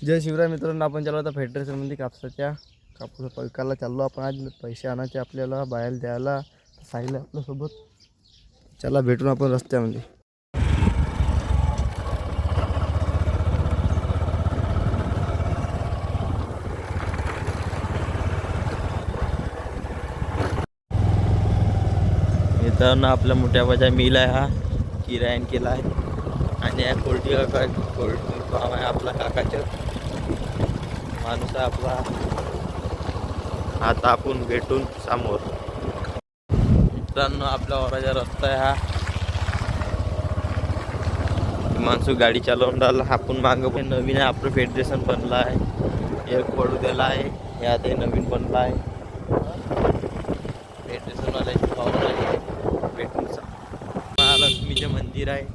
जय शिवराय मित्रांनो, आपण चालू आता फेडरेशनमध्ये कापूस विकायला चाललो आपण. आज पैसे आणायचे आपल्याला बाहेर द्यायला. साहिल आपल्यासोबत, चला भेटून आपण रस्त्यामध्ये. मित्रांनो, आपल्या मोठ्या बाजा मिल आहे, हा किरायन केला आहे. आणि या कोल्टी फार्म आहे आपला काकाचं माणूस आहे आपला. आता आपण भेटून समोर. मित्रांनो, आपल्या वराचा रस्ता आहे हा. माणूस गाडी चालवून राहिला. आपण मागं पण नवीन आहे, आपलं फेडरेशन बनलं आहे. एक पडू दिला आहे, यात नवीन बनला आहे. फेडरेशन वाल्याची पावर आहे. भेटून महालक्ष्मीचे मंदिर आहे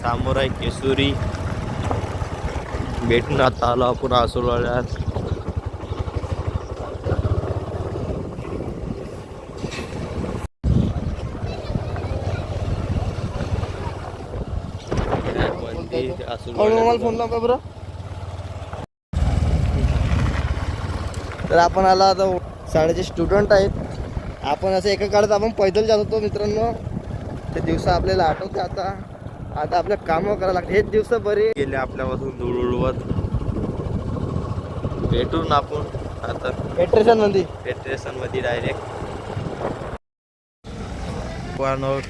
समोर आहे. केसुरी भेटून आता आलो आपण आसोळ्यात. फोन लावा बरं. तर आपण आला आता. शाळेचे स्टुडंट आहेत आपण. असं एका काळात आपण पैदल जात होतो मित्रांनो. ते दिवस आपल्याला आठवते. आता आपल्या कामं करायला लागते. हेच दिवस बरे गेले आपल्यापासून धूळ उडवत. भेटून आपण आता फेडरेशन मध्ये डायरेक्ट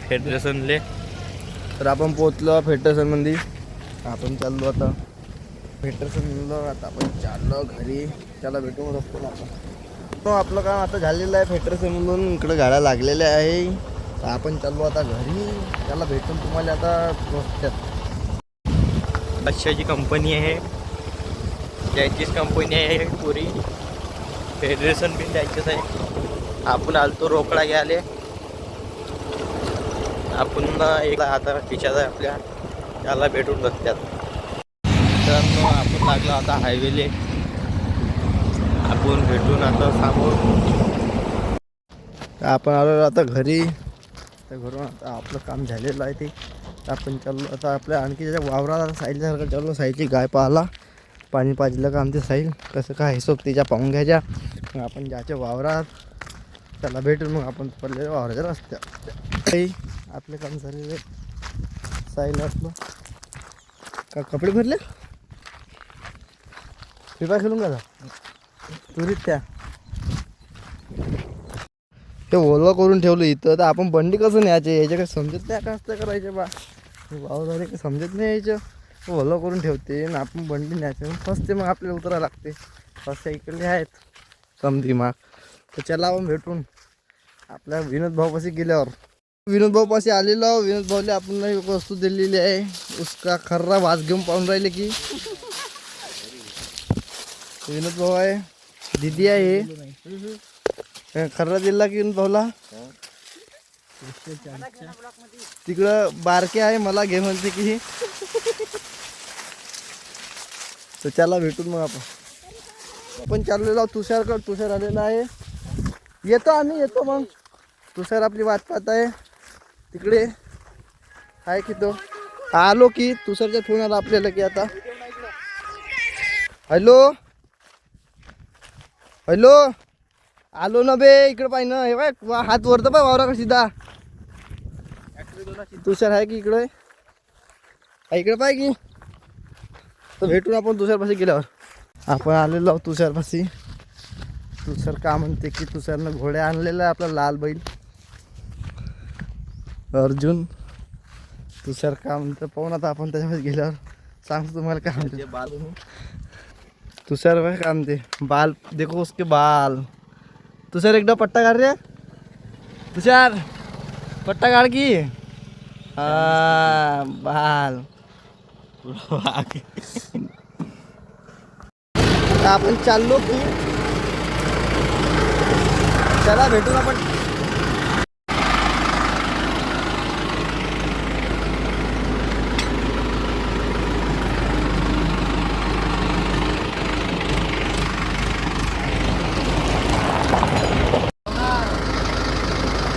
फेडरेशनले. तर आपण पोहोचलो फेडरेशन मध्ये. आपण चाललो आता फेडरेशनला. आता आपण चाललो घरी. त्याला भेटून रस्त्याला आपण. आपलं काम आता झालेलं आहे फेडरेशन मधून. इकडे गाड्या लागलेल्या आहे. तर आपण चाललो आता घरी. त्याला भेटून तुम्हाला आता रस्त्यात. कशाची कंपनी आहे, त्यांचीच कंपनी आहे पुरी. फेडरेशन पण त्यांचीच आहे. आपण आलतो रोकडा घ्यायला. आपण एक आता खिशात आहे आपल्या. त्याला भेटून रस्त्यात. तर आपण लागलो आता हायवेले. आपण भेटून आता समोर. आपण आलो आता घरी. तर घरून आता आपलं काम झालेलं आहे ते. आपण चाललो आता आपल्या आणखी त्याच्या वावराला साईलसारखं चाललो. साईलची गाय पाहायला. पाणी पाजलं का आमचे साईल कसं काय हिशोब तिच्या पाहून घ्यायच्या. मग आपण जायच्या वावरात. त्याला भेटून मग आपण पडलेल्या वावराच्या रस्त्यात. आपले काम झालेले. साईल आपलं का कपडे भरले. फ्री फायर खेळून का तुरीत त्या ते ओलं करून ठेवलं इथं. तर आपण बंडी कसं न्यायचे याच्या काही समजत नाही. कसं करायचे बा वावर काही समजत नाही यायचं. ओलं करून ठेवते आणि आपण बंडी न्यायचं फसते. मग आपल्याला उतरायला लागते. फसते इकडले आहेत कम दिमाग. तर चला आपण भेटून आपल्या विनोद भाऊपाशी गेल्यावर. विनोद भाऊपाशी आलेलो. विनोद भाऊले आपण एक वस्तू दिलेली आहे. उसका खर्रा वास घेऊन पाहून राहिले की विनोद भाऊ आहे. दीदी आहे खर्रा दिला की विनोद भाऊला. तिकडं बारके आहे मला घे म्हणते की. तर त्याला भेटून मग आपण चाललेलो तुषारकडे. तुषार आलेला आहे. येतो आम्ही येतो मग. तुषार आपली वाट पाहत आहे तिकडे आहे की. तो आलो की तुषारचा फोन आला आपल्याला की आता. हॅलो हॅलो आलो ना बे. इकडे पाहिजे ना. हे बाय हात वरतं पाय वावराकडे सीधा. तुषार आहे की इकडे. इकडे पाय की. तर भेटून आपण तुषारपाशी गेल्यावर. आपण आलेलो तुषारपाशी. तुषार का म्हणते की तुषारनं घोड्या आणलेला आहे आपला लाल बैल अर्जुन. तुषार का म्हणतं पाहून आता आपण त्याच्यामध्ये गेल्यावर सांगतो तुम्हाला काय म्हणते. बाल तुषार भाई का म्हणते बाल देखो उसके बाल. तुषार एकदा पट्टा काढ रे. तुषार पट्टा काढ की. हा बाल. आपण चाललो की चला भेटून आपण.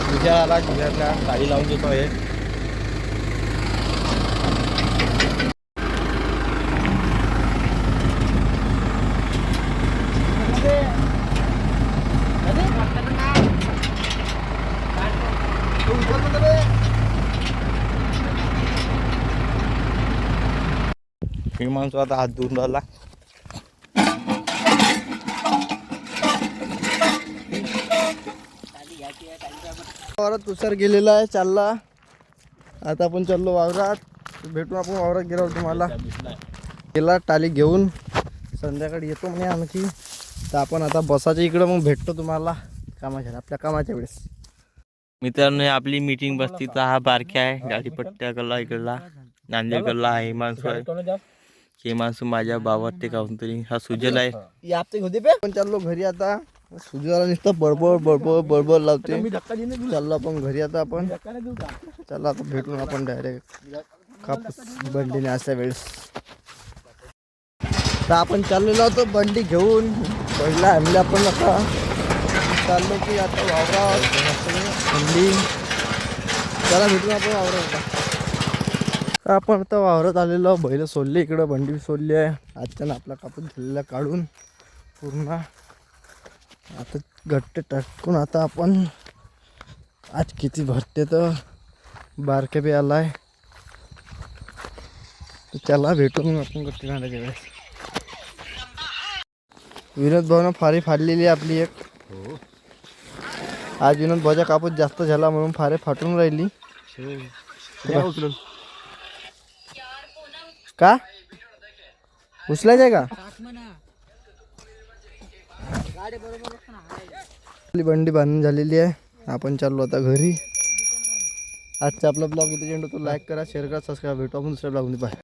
तुझ्याला गाडी लावून देतो आहे. हिमांशू आता हात धुवून राहिला. वावरात तुषार गेलेला आहे, चालला. आता आपण चाललो वावरात. भेटू आपण वावरात गेल्यावर तुम्हाला. गेला टाली घेऊन, संध्याकाळी येतो म्हणे आणखी. तर आपण आता बसाच्या इकडं मग भेटतो तुम्हाला कामाच्या आपल्या कामाच्या वेळेस. मित्रांनो आपली मीटिंग बसतीचा हा बारक्या आहे. गाडी पट्ट्या कला इकडला नांदेड कडला आहे. हिमांशू आहे. हिमांशू माझ्या बाबत ते काहून तरी हा सुजल आहे. आपण चाललो घरी आता. सुजला नुसतं बडबड बडबड बडबड लावते. चाललो आपण घरी आता. आपण चला आता भेटून आपण डायरेक्ट कापूस बंडीने अशा वेळेस. तर आपण चाललेलो होतो बंडी घेऊन. पहिला आणले आपण आता चाललो की आता वावरात बंडी. चला भेटून आपण वावरात. आपण आता वावरात आलेलो. बैल सोडले इकडं, बंडी सोडली आहे. आजच्यानं आपला कापूस झालेला काढून पूर्ण आता गट्टे टाकून आता आपण आज किती भरते तर बारके बी आला आहे. त्याला भेटून आपण गट्टे टाकायच्या वेळेस. विनोद भाऊनं फारी फाडलेली आहे आपली एक. आज विनोद भाऊचा कापूस जास्त झाला म्हणून फारे फाटून राहिली. का उचलायचं आहे का? आपली बंडी बांधून झालेली आहे. आपण चाललो आता घरी. आजचा आपला ब्लॉग इथे जेंडो तो लाईक करा, शेअर करा, सबस्क्राईब. भेटू आपण दुसऱ्या ब्लॉगमध्ये. बाय.